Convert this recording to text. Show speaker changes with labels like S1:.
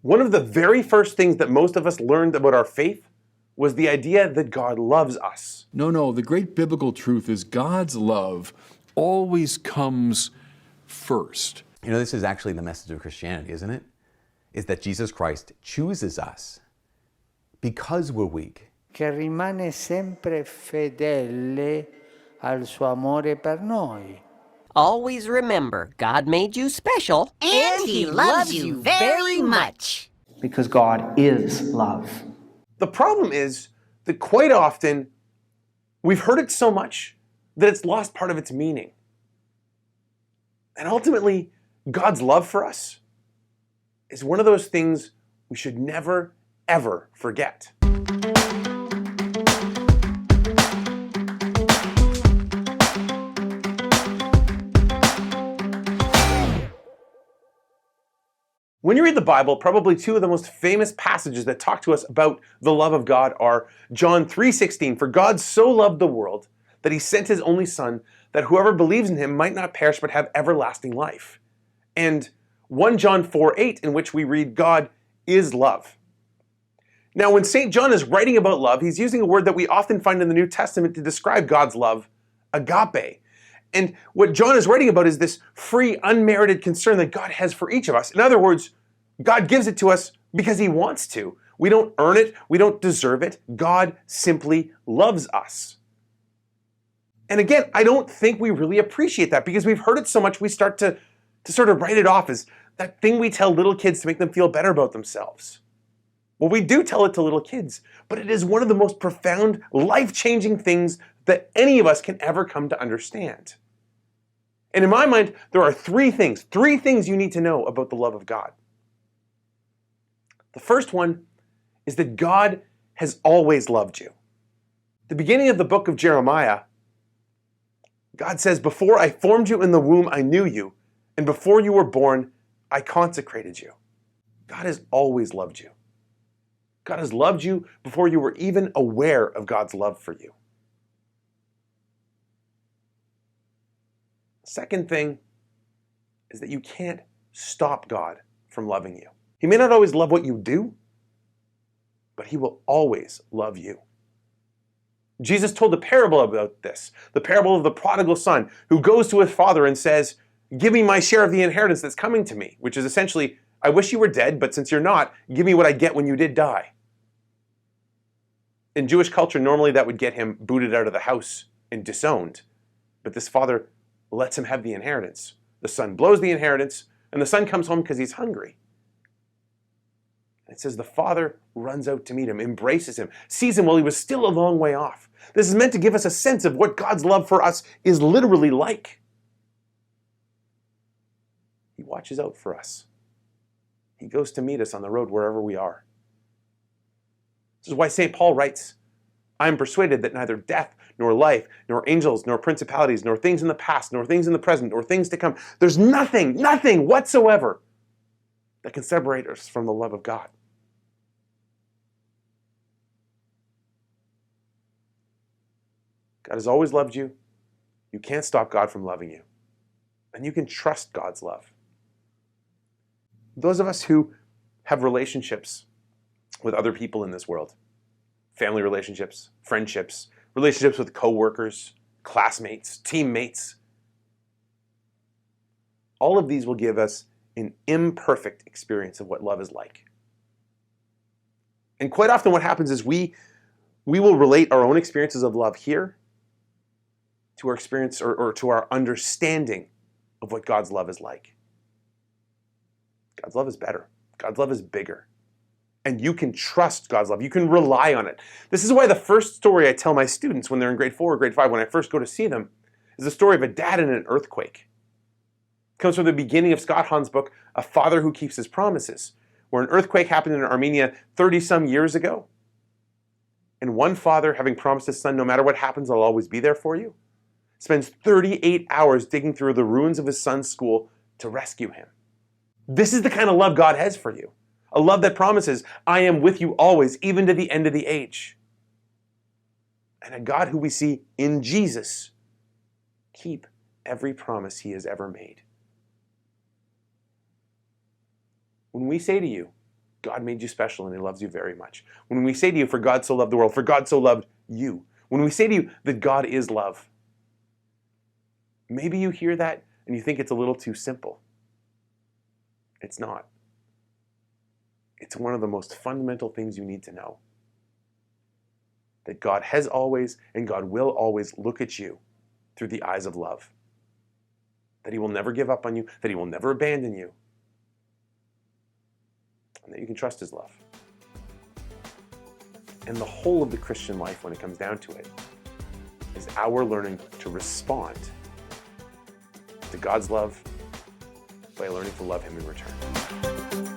S1: One of the very first things that most of us learned about our faith was the idea that God loves us.
S2: No, the great biblical truth is God's love always comes first.
S3: You know, this is actually the message of Christianity, isn't it? Is that Jesus Christ chooses us because we're weak.
S4: Che rimane sempre fedele al suo amore per noi.
S5: Always remember, God made you special.
S6: And He loves you very much.
S7: Because God is love.
S1: The problem is that quite often we've heard it so much that it's lost part of its meaning. And ultimately, God's love for us is one of those things we should never, ever forget. When you read the Bible, probably two of the most famous passages that talk to us about the love of God are John 3:16, "For God so loved the world that He sent His only Son, that whoever believes in Him might not perish but have everlasting life." And 1 John 4:8, in which we read, "God is love." Now, when St. John is writing about love, he's using a word that we often find in the New Testament to describe God's love, agape. And what John is writing about is this free, unmerited concern that God has for each of us. In other words, God gives it to us because He wants to. We don't earn it. We don't deserve it. God simply loves us. And again, I don't think we really appreciate that because we've heard it so much we start to sort of write it off as that thing we tell little kids to make them feel better about themselves. Well, we do tell it to little kids, but it is one of the most profound, life-changing things that any of us can ever come to understand. And in my mind, there are three things you need to know about the love of God. The first one is that God has always loved you. At the beginning of the book of Jeremiah, God says, "Before I formed you in the womb, I knew you, and before you were born, I consecrated you." God has always loved you. God has loved you before you were even aware of God's love for you. Second thing is that you can't stop God from loving you. He may not always love what you do, but He will always love you. Jesus told a parable about this, the parable of the prodigal son who goes to his father and says, "Give me my share of the inheritance that's coming to me," which is essentially, "I wish you were dead, but since you're not, give me what I get when you did die." In Jewish culture, normally that would get him booted out of the house and disowned. But this father lets him have the inheritance. The son blows the inheritance, and the son comes home because he's hungry. It says the father runs out to meet him, embraces him, sees him while he was still a long way off. This is meant to give us a sense of what God's love for us is literally like. He watches out for us. He goes to meet us on the road wherever we are. This is why St. Paul writes, "I am persuaded that neither death, nor life, nor angels, nor principalities, nor things in the past, nor things in the present, nor things to come, there's nothing whatsoever that can separate us from the love of God." God has always loved you. You can't stop God from loving you. And you can trust God's love. Those of us who have relationships with other people in this world, family relationships, friendships, relationships with coworkers, classmates, teammates, all of these will give us an imperfect experience of what love is like. And quite often what happens is we will relate our own experiences of love here to our experience or to our understanding of what God's love is like. God's love is better. God's love is bigger. And you can trust God's love. You can rely on it. This is why the first story I tell my students when they're in grade 4 or grade 5, when I first go to see them, is the story of a dad in an earthquake. It comes from the beginning of Scott Hahn's book, A Father Who Keeps His Promises, where an earthquake happened in Armenia 30-some years ago. And one father, having promised his son, no matter what happens, I'll always be there for you, spends 38 hours digging through the ruins of his son's school to rescue him. This is the kind of love God has for you. A love that promises, I am with you always, even to the end of the age. And a God who we see in Jesus keep every promise He has ever made. When we say to you, God made you special and he loves you very much. When we say to you, for God so loved the world, for God so loved you. When we say to you that God is love, maybe you hear that and you think it's a little too simple. It's not. It's one of the most fundamental things you need to know. That God has always and God will always look at you through the eyes of love. That he will never give up on you, that he will never abandon you, and that you can trust his love. And the whole of the Christian life, when it comes down to it, is our learning to respond to God's love by learning to love him in return.